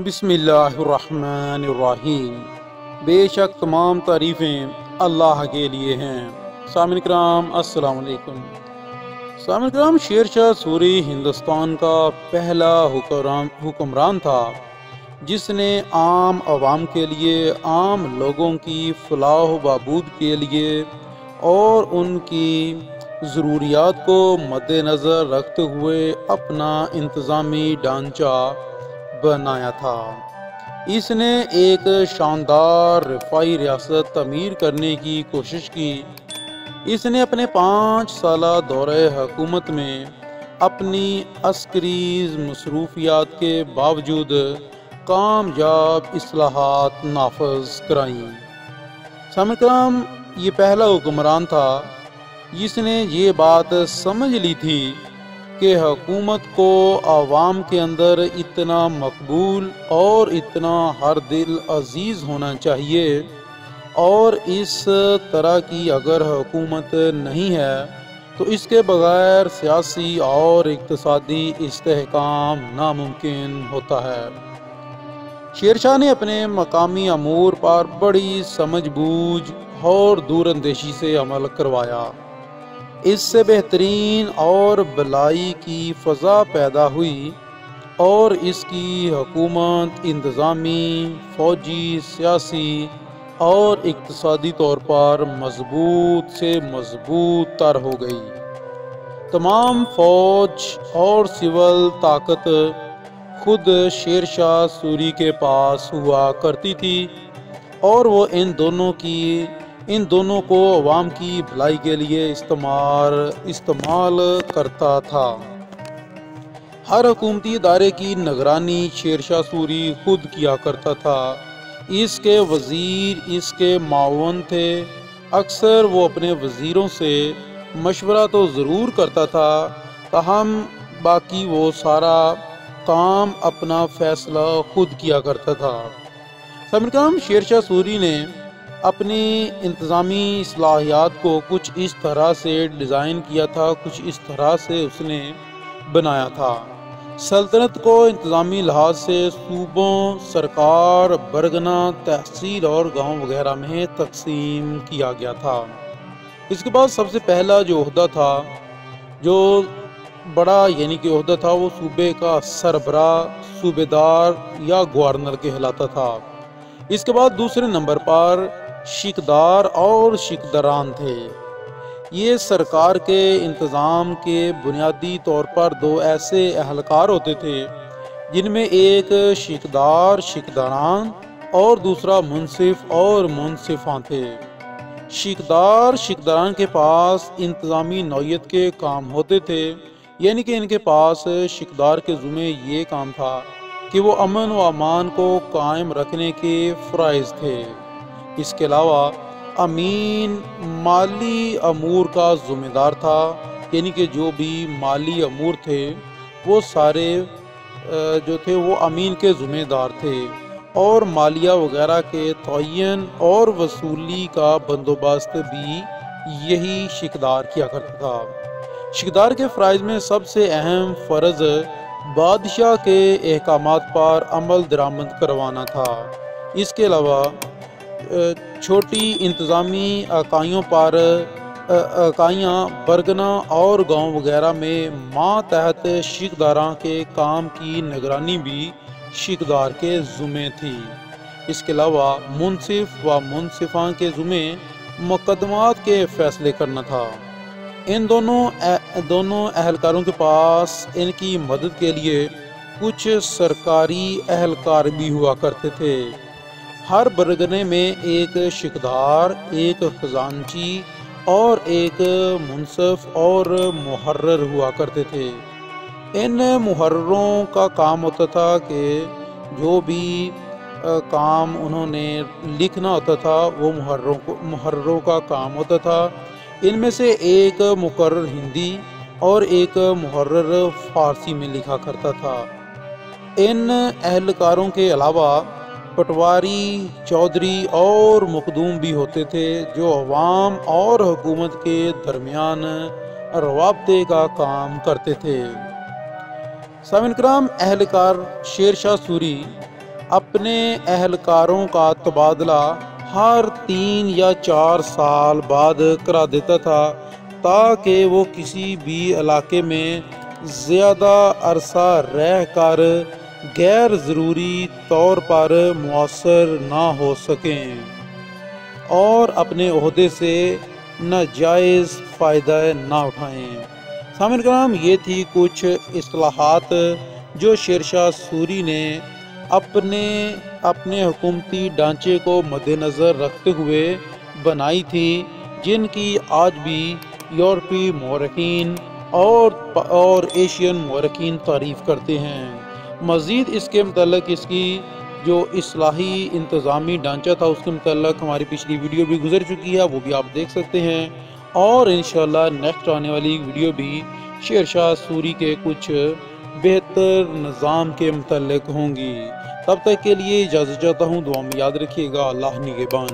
بسم اللہ الرحمن الرحیم۔ بے شک تمام تعریفیں اللہ کے لیے ہیں۔ سامعین کرام السلام علیکم۔ سامعین کرام، شیر شاہ سوری ہندوستان کا پہلا حکمران تھا جس نے عام عوام کے لیے، عام لوگوں کی فلاح و بہبود کے لیے اور ان کی ضروریات کو مد نظر رکھتے ہوئے اپنا انتظامی ڈھانچہ بنایا تھا۔ اس نے ایک شاندار رفاعی ریاست تعمیر کرنے کی کوشش کی۔ اس نے اپنے 5 سالہ دورہ حکومت میں اپنی عسکری مصروفیات کے باوجود کامیاب اصلاحات نافذ کرائیں۔ سامعین کرام، یہ پہلا حکمران تھا جس نے یہ بات سمجھ لی تھی کہ حکومت کو عوام کے اندر اتنا مقبول اور اتنا ہر دل عزیز ہونا چاہیے، اور اس طرح کی اگر حکومت نہیں ہے تو اس کے بغیر سیاسی اور اقتصادی استحکام ناممکن ہوتا ہے۔ شیر شاہ نے اپنے مقامی امور پر بڑی سمجھ بوجھ اور دور اندیشی سے عمل کروایا۔ اس سے بہترین اور بھلائی کی فضا پیدا ہوئی اور اس کی حکومت انتظامی، فوجی، سیاسی اور اقتصادی طور پر مضبوط سے مضبوط تر ہو گئی۔ تمام فوج اور سول طاقت خود شیر شاہ سوری کے پاس ہوا کرتی تھی، اور وہ ان دونوں کو عوام کی بھلائی کے لیے استعمال کرتا تھا۔ ہر حکومتی ادارے کی نگرانی شیر شاہ سوری خود کیا کرتا تھا۔ اس کے وزیر اس کے معاون تھے۔ اکثر وہ اپنے وزیروں سے مشورہ تو ضرور کرتا تھا، تاہم باقی وہ سارا کام اپنا فیصلہ خود کیا کرتا تھا۔ سامعین کرام، شیر شاہ سوری نے اپنی انتظامی صلاحیات کو کچھ اس طرح سے ڈیزائن کیا تھا، کچھ اس طرح سے اس نے بنایا تھا۔ سلطنت کو انتظامی لحاظ سے صوبوں، سرکار، برگنا، تحصیل اور گاؤں وغیرہ میں تقسیم کیا گیا تھا۔ اس کے بعد سب سے پہلا جو عہدہ تھا، جو بڑا کہ عہدہ تھا، وہ صوبے کا سربراہ، صوبیدار یا گورنر کہلاتا تھا۔ اس کے بعد دوسرے نمبر پر شیکدار اور شیکدران تھے۔ یہ سرکار کے انتظام کے بنیادی طور پر 2 ایسے اہلکار ہوتے تھے، جن میں ایک شیکدار، شیکداران اور دوسرا منصف اور منصفان تھے۔ شیکدار، شیکداران کے پاس انتظامی نوعیت کے کام ہوتے تھے، کہ ان کے پاس شیکدار کے ذمہ یہ کام تھا کہ وہ امن و امان کو قائم رکھنے کے فرائض تھے۔ اس کے علاوہ امین مالی امور کا ذمہ دار تھا، کہ جو بھی مالی امور تھے وہ سارے جو تھے وہ امین کے ذمہ دار تھے، اور مالیہ وغیرہ کے تعین اور وصولی کا بندوبست بھی یہی شیکدار کیا کرتا تھا۔ شیکدار کے فرائض میں سب سے اہم فرض بادشاہ کے احکامات پر عمل درآمد کروانا تھا۔ اس کے علاوہ چھوٹی انتظامی اکائیاں برگنا اور گاؤں وغیرہ میں ماتحت شیکداراں کے کام کی نگرانی بھی شیکدار کے ذمہ تھی۔ اس کے علاوہ منصف و منصفان کے ذمہ مقدمات کے فیصلے کرنا تھا۔ ان دونوں اہلکاروں کے پاس ان کی مدد کے لیے کچھ سرکاری اہلکار بھی ہوا کرتے تھے۔ ہر برگنے میں ایک شیکدار، ایک خزانچی اور ایک منصف اور محرر ہوا کرتے تھے۔ ان محرروں کا کام ہوتا تھا کہ جو بھی کام انہوں نے لکھنا ہوتا تھا وہ محرروں کا کام ہوتا تھا۔ ان میں سے ایک مقرر ہندی اور ایک محرر فارسی میں لکھا کرتا تھا۔ ان اہلکاروں کے علاوہ پٹواری، چودھری اور مخدوم بھی ہوتے تھے، جو عوام اور حکومت کے درمیان روابطے کا کام کرتے تھے۔ سامعین کرام، اہلکار شیر شاہ سوری اپنے اہلکاروں کا تبادلہ ہر 3 یا 4 سال بعد کرا دیتا تھا تاکہ وہ کسی بھی علاقے میں زیادہ عرصہ رہ کر غیر ضروری طور پر مؤثر نہ ہو سکیں اور اپنے عہدے سے ناجائز فائدہ نہ اٹھائیں۔ سامعین کرام، یہ تھی کچھ اصلاحات جو شیر شاہ سوری نے اپنے حکومتی ڈھانچے کو مد نظر رکھتے ہوئے بنائی تھی، جن کی آج بھی یورپی مورخین اور ایشین مورخین تعریف کرتے ہیں۔ مزید اس کے متعلق اس کی جو اصلاحی انتظامی ڈھانچہ تھا اس کے متعلق ہماری پچھلی ویڈیو بھی گزر چکی ہے، وہ بھی آپ دیکھ سکتے ہیں، اور انشاءاللہ نیکسٹ آنے والی ویڈیو بھی شیر شاہ سوری کے کچھ بہتر نظام کے متعلق ہوں گی۔ تب تک کے لیے اجازت چاہتا ہوں، دعا میں یاد رکھیے گا۔ اللہ نگہبان۔